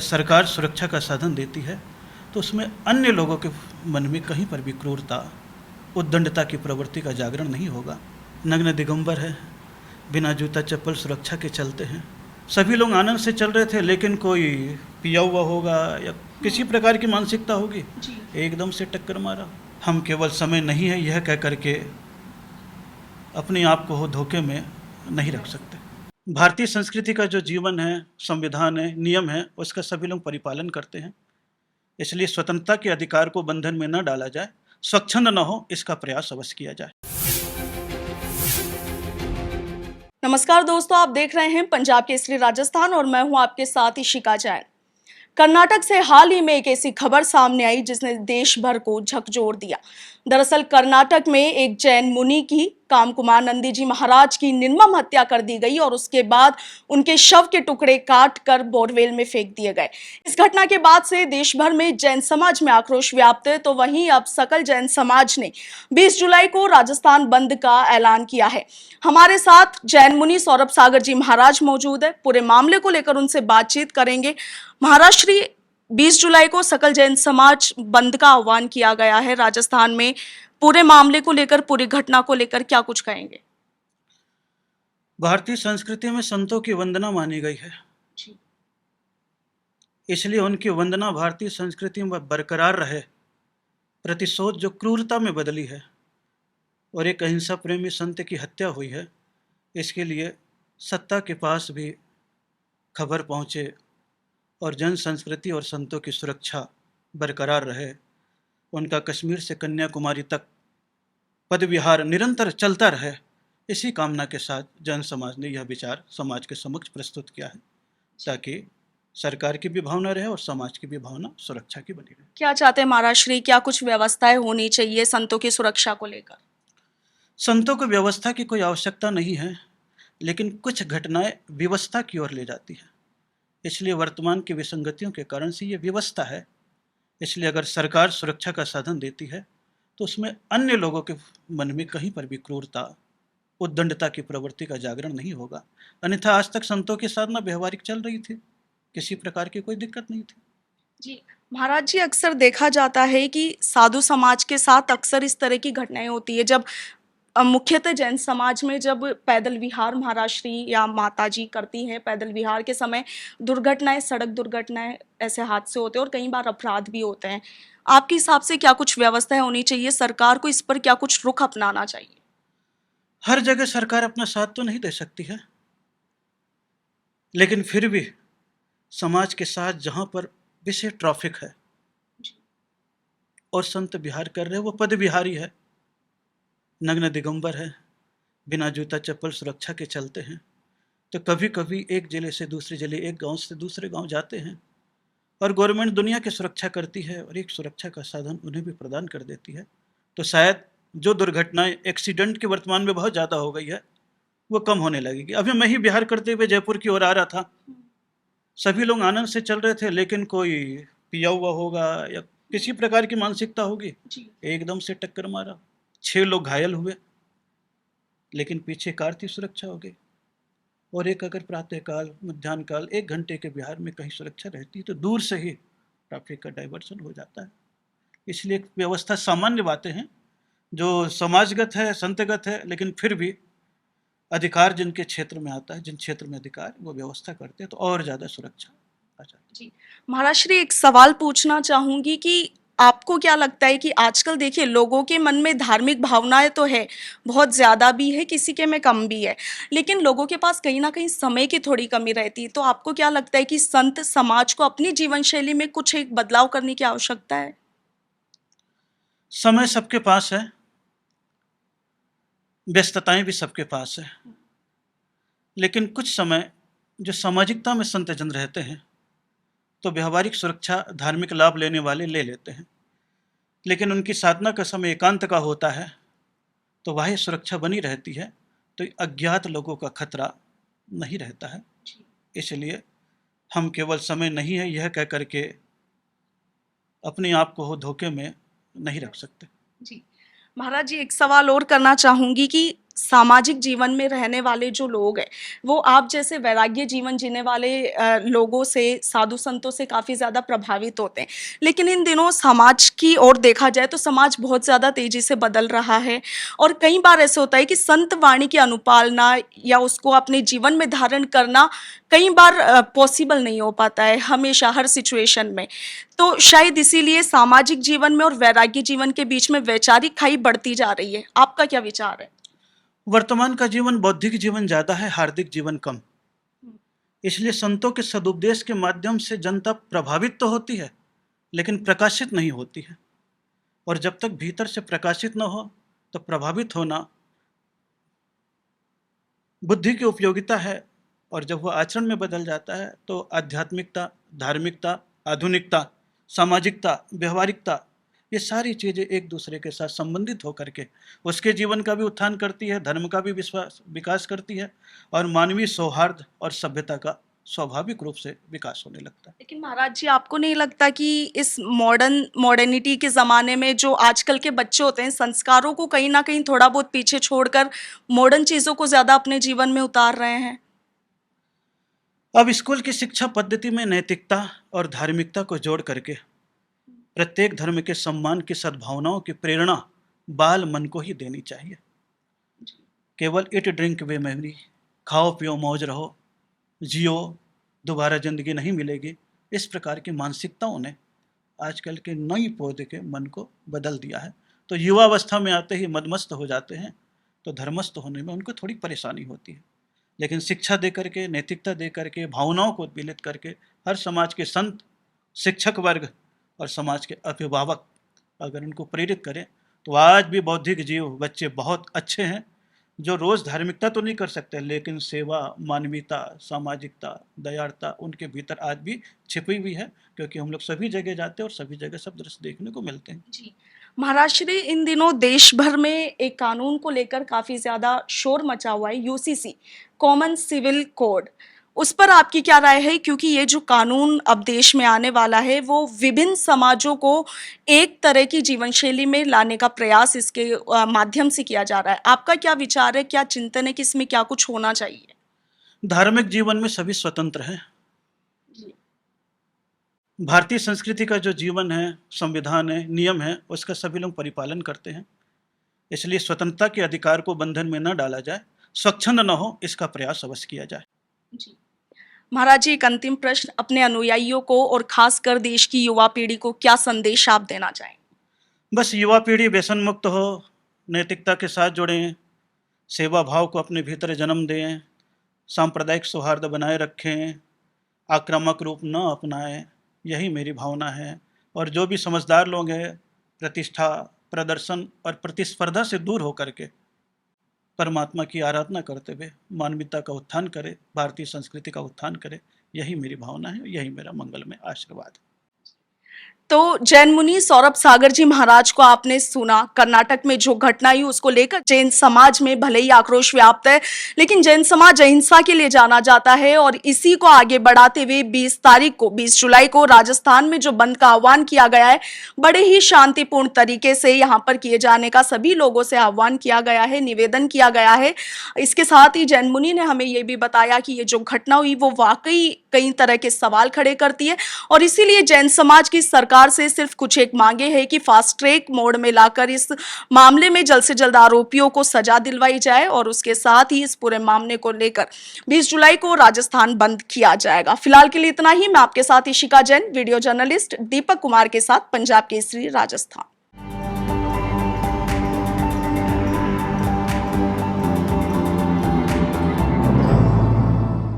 सरकार सुरक्षा का साधन देती है तो उसमें अन्य लोगों के मन में कहीं पर भी क्रूरता, उद्दंडता की प्रवृत्ति का जागरण नहीं होगा। नग्न दिगंबर है, बिना जूता चप्पल सुरक्षा के चलते हैं। सभी लोग आनंद से चल रहे थे, लेकिन कोई पिया हुआ होगा या किसी प्रकार की मानसिकता होगी, एकदम से टक्कर मारा। हम केवल समय नहीं है यह कह करके अपने आप को धोखे में नहीं रख सकते। भारतीय संस्कृति का जो जीवन है, संविधान है, नियम है, उसका सभी लोग परिपालन करते हैं। इसलिए स्वतंत्रता के अधिकार को बंधन में न डाला जाए, स्वच्छंद न हो, इसका प्रयास अवश्य किया जाए। नमस्कार दोस्तों, आप देख रहे हैं पंजाब केसरी राजस्थान और मैं हूं आपके साथ इशिका जैन। कर्नाटक से हाल ही में एक ऐसी खबर सामने आई जिसने देश भर को झकझोर दिया। दरअसल कर्नाटक में एक जैन मुनि की कामकुमार नंदी जी महाराज की निर्मम हत्या कर दी गई और उसके बाद उनके शव के टुकड़े काट कर बोरवेल में फेंक दिए गए। इस घटना के बाद से देश भर में जैन समाज में आक्रोश व्याप्त है। तो वहीं अब सकल जैन समाज ने 20 जुलाई को राजस्थान बंद का ऐलान किया है। हमारे साथ जैन मुनि सौरभ सागर जी महाराज मौजूद है। पूरे मामले को लेकर उनसे बातचीत करेंगे। महाराज श्री, 20 जुलाई को सकल जैन समाज बंद का आह्वान किया गया है राजस्थान में। पूरे मामले को लेकर, पूरी घटना को लेकर क्या कुछ कहेंगे? भारतीय संस्कृति में संतों की वंदना मानी गई है, इसलिए उनकी वंदना भारतीय संस्कृति में बरकरार रहे। प्रतिशोध जो क्रूरता में बदली है और एक अहिंसा प्रेमी संत की हत्या हुई है, इसके लिए सत्ता के पास भी खबर पहुँचे और जन संस्कृति और संतों की सुरक्षा बरकरार रहे। उनका कश्मीर से कन्याकुमारी तक पद विहार निरंतर चलता रहे, इसी कामना के साथ जन समाज ने यह विचार समाज के समक्ष प्रस्तुत किया है, ताकि सरकार की भी भावना रहे और समाज की भी भावना सुरक्षा की बनी रहे। क्या चाहते हैं महाराज श्री, क्या कुछ व्यवस्थाएं होनी चाहिए संतों की सुरक्षा को लेकर? संतों को व्यवस्था की कोई आवश्यकता नहीं है, लेकिन कुछ घटनाएं व्यवस्था की ओर ले जाती है। इसलिए वर्तमान की विसंगतियों के कारण से ये व्यवस्था है। इसलिए अगर सरकार सुरक्षा का साधन देती है तो उसमें अन्य लोगों के मन में कहीं पर भी क्रूरता, उद्दंडता की प्रवृत्ति का जागरण नहीं होगा। अन्यथा आज तक संतों के साथ ना व्यवहारिक चल रही थी, किसी प्रकार की कोई दिक्कत नहीं थी। जी महाराज जी, अक्सर देखा जाता है कि साधु समाज के साथ अक्सर इस तरह की घटनाएं होती है। जब मुख्यतः जैन समाज में जब पैदल विहार महाराज श्री या माता जी करती हैं, पैदल विहार के समय दुर्घटनाएं, सड़क दुर्घटनाएं, ऐसे हादसे होते हैं और कई बार अपराध भी होते हैं। आपके हिसाब से क्या कुछ व्यवस्थाएं होनी चाहिए? सरकार को इस पर क्या कुछ रुख अपनाना चाहिए? हर जगह सरकार अपना साथ तो नहीं दे सकती है, लेकिन फिर भी समाज के साथ जहां पर विशेष ट्रैफिक है और संत विहार कर रहे हैं, वो पद विहारी है, नग्न दिगंबर है, बिना जूता चप्पल सुरक्षा के चलते हैं, तो कभी कभी एक जिले से दूसरे जिले, एक गांव से दूसरे गांव जाते हैं और गवर्नमेंट दुनिया की सुरक्षा करती है और एक सुरक्षा का साधन उन्हें भी प्रदान कर देती है। तो शायद जो दुर्घटनाएं, एक्सीडेंट की वर्तमान में बहुत ज़्यादा हो गई है, वो कम होने लगेगी। अभी मैं ही बिहार करते हुए जयपुर की ओर आ रहा था, सभी लोग आनंद से चल रहे थे, लेकिन कोई पिया हुआ होगा या किसी प्रकार की मानसिकता होगी, एकदम से टक्कर मारा। 6 लोग घायल हुए, लेकिन पीछे कार थी, सुरक्षा हो गई। और एक अगर प्रातःकाल, मध्याह्न काल 1 घंटे के बिहार में कहीं सुरक्षा रहती तो दूर से ही ट्रैफिक का डाइवर्सन हो जाता है। इसलिए व्यवस्था सामान्य बातें हैं जो समाजगत है, संतगत है, लेकिन फिर भी अधिकार जिनके क्षेत्र में आता है, जिन क्षेत्र में अधिकार, वो व्यवस्था करते हैं तो और ज़्यादा सुरक्षा आ जाती है। जी महाराज श्री, एक सवाल पूछना चाहूंगी कि आपको क्या लगता है कि आजकल देखिए लोगों के मन में धार्मिक भावनाएं तो है, बहुत ज्यादा भी है, किसी के में कम भी है, लेकिन लोगों के पास कहीं ना कहीं समय की थोड़ी कमी रहती है। तो आपको क्या लगता है कि संत समाज को अपनी जीवन शैली में कुछ एक बदलाव करने की आवश्यकता है? समय सबके पास है, व्यस्तताएं भी सबके पास है, लेकिन कुछ समय जो सामाजिकता में संत जन रहते हैं तो व्यवहारिक सुरक्षा, धार्मिक लाभ लेने वाले ले लेते हैं, लेकिन उनकी साधना का समय एकांत का होता है तो बाह्य सुरक्षा बनी रहती है, तो अज्ञात लोगों का खतरा नहीं रहता है। इसलिए हम केवल समय नहीं है यह कह करके अपने आप को धोखे में नहीं रख सकते। जी महाराज जी, एक सवाल और करना चाहूंगी कि सामाजिक जीवन में रहने वाले जो लोग हैं, वो आप जैसे वैराग्य जीवन जीने वाले लोगों से, साधु संतों से काफ़ी ज़्यादा प्रभावित होते हैं। लेकिन इन दिनों समाज की ओर देखा जाए तो समाज बहुत ज़्यादा तेज़ी से बदल रहा है, और कई बार ऐसे होता है कि संत वाणी की अनुपालना या उसको अपने जीवन में धारण करना कई बार पॉसिबल नहीं हो पाता है हमेशा, हर सिचुएशन में। तो शायद इसीलिए सामाजिक जीवन में और वैराग्य जीवन के बीच में वैचारिक खाई बढ़ती जा रही है। आपका क्या विचार है? वर्तमान का जीवन बौद्धिक जीवन ज़्यादा है, हार्दिक जीवन कम। इसलिए संतों के सदुपदेश के माध्यम से जनता प्रभावित तो होती है, लेकिन प्रकाशित नहीं होती है। और जब तक भीतर से प्रकाशित न हो तो प्रभावित होना बुद्धि की उपयोगिता है। और जब वह आचरण में बदल जाता है तो आध्यात्मिकता, धार्मिकता, आधुनिकता, सामाजिकता, व्यवहारिकता, ये सारी चीज़ें एक दूसरे के साथ संबंधित होकर के उसके जीवन का भी उत्थान करती है, धर्म का भी विकास करती है, और मानवीय सौहार्द और सभ्यता का स्वाभाविक रूप से विकास होने लगता है। लेकिन महाराज जी, आपको नहीं लगता कि इस मॉडर्निटी के ज़माने में जो आजकल के बच्चे होते हैं, संस्कारों को कहीं ना कहीं थोड़ा बहुत पीछे छोड़कर मॉडर्न चीज़ों को ज़्यादा अपने जीवन में उतार रहे हैं? अब स्कूल की शिक्षा पद्धति में नैतिकता और धार्मिकता को जोड़ करके प्रत्येक धर्म के सम्मान की सद्भावनाओं की प्रेरणा बाल मन को ही देनी चाहिए। केवल इट ड्रिंक वे मेमोरी, खाओ पियो मौज रहो, जियो, दोबारा जिंदगी नहीं मिलेगी, इस प्रकार की मानसिकताओं ने आजकल के नई पौधे के मन को बदल दिया है। तो युवावस्था में आते ही मदमस्त हो जाते हैं, तो धर्मस्थ होने में उनको थोड़ी परेशानी होती है। लेकिन शिक्षा दे करके, नैतिकता दे करके, भावनाओं को उद्वेलित करके हर समाज के संत, शिक्षक वर्ग और समाज के अभिभावक अगर उनको प्रेरित करें तो आज भी बौद्धिक जीव बच्चे बहुत अच्छे हैं, जो रोज़ धार्मिकता तो नहीं कर सकते, लेकिन सेवा, मानवीयता, सामाजिकता, दयालुता उनके भीतर आज भी छिपी हुई है, क्योंकि हम लोग सभी जगह जाते हैं और सभी जगह सब दृश्य देखने को मिलते हैं। जी महाराज श्री, इन दिनों देश भर में एक कानून को लेकर काफ़ी ज़्यादा शोर मचा हुआ है, यूसीसी, कॉमन सिविल कोड। उस पर आपकी क्या राय है? क्योंकि ये जो कानून अब देश में आने वाला है वो विभिन्न समाजों को एक तरह की जीवन शैली में लाने का प्रयास इसके माध्यम से किया जा रहा है। आपका क्या विचार है, क्या चिंतन है कि इसमें क्या कुछ होना चाहिए? धार्मिक जीवन में सभी स्वतंत्र हैं। भारतीय संस्कृति का जो जीवन है, संविधान है, नियम है, उसका सभी लोग परिपालन करते हैं। इसलिए स्वतंत्रता के अधिकार को बंधन में न डाला जाए, स्वच्छंद न हो, इसका प्रयास अवश्य किया जाए। जी महाराज जी, एक अंतिम प्रश्न, अपने अनुयायियों को और खासकर देश की युवा पीढ़ी को क्या संदेश आप देना चाहें? बस युवा पीढ़ी व्यसन मुक्त हो, नैतिकता के साथ जुड़ें, सेवा भाव को अपने भीतर जन्म दें, सांप्रदायिक सौहार्द बनाए रखें, आक्रामक रूप न अपनाएं, यही मेरी भावना है। और जो भी समझदार लोग हैं, प्रतिष्ठा, प्रदर्शन और प्रतिस्पर्धा से दूर होकर के परमात्मा की आराधना करते हुए मानवीयता का उत्थान करे, भारतीय संस्कृति का उत्थान करे, यही मेरी भावना है, यही मेरा मंगलमय आशीर्वाद है। तो जैन मुनि सौरभ सागर जी महाराज को आपने सुना। कर्नाटक में जो घटना हुई उसको लेकर जैन समाज में भले ही आक्रोश व्याप्त है, लेकिन जैन समाज अहिंसा के लिए जाना जाता है, और इसी को आगे बढ़ाते हुए 20 जुलाई को राजस्थान में जो बंद का आह्वान किया गया है, बड़े ही शांतिपूर्ण तरीके से यहाँ पर किए जाने का सभी लोगों से आह्वान किया गया है, निवेदन किया गया है। इसके साथ ही जैन मुनि ने हमें ये भी बताया कि ये जो घटना हुई वो वाकई कई तरह के सवाल खड़े करती है, और इसीलिए जैन समाज की सरकार से सिर्फ कुछ एक मांगे हैं कि फास्ट ट्रैक मोड में लाकर इस मामले में जल्द से जल्द आरोपियों को सजा दिलवाई जाए, और उसके साथ ही इस पूरे मामले को लेकर 20 जुलाई को राजस्थान बंद किया जाएगा। फिलहाल के लिए इतना ही। मैं आपके साथ इशिका जैन, वीडियो जर्नलिस्ट दीपक कुमार के साथ, पंजाब केसरी, राजस्थान।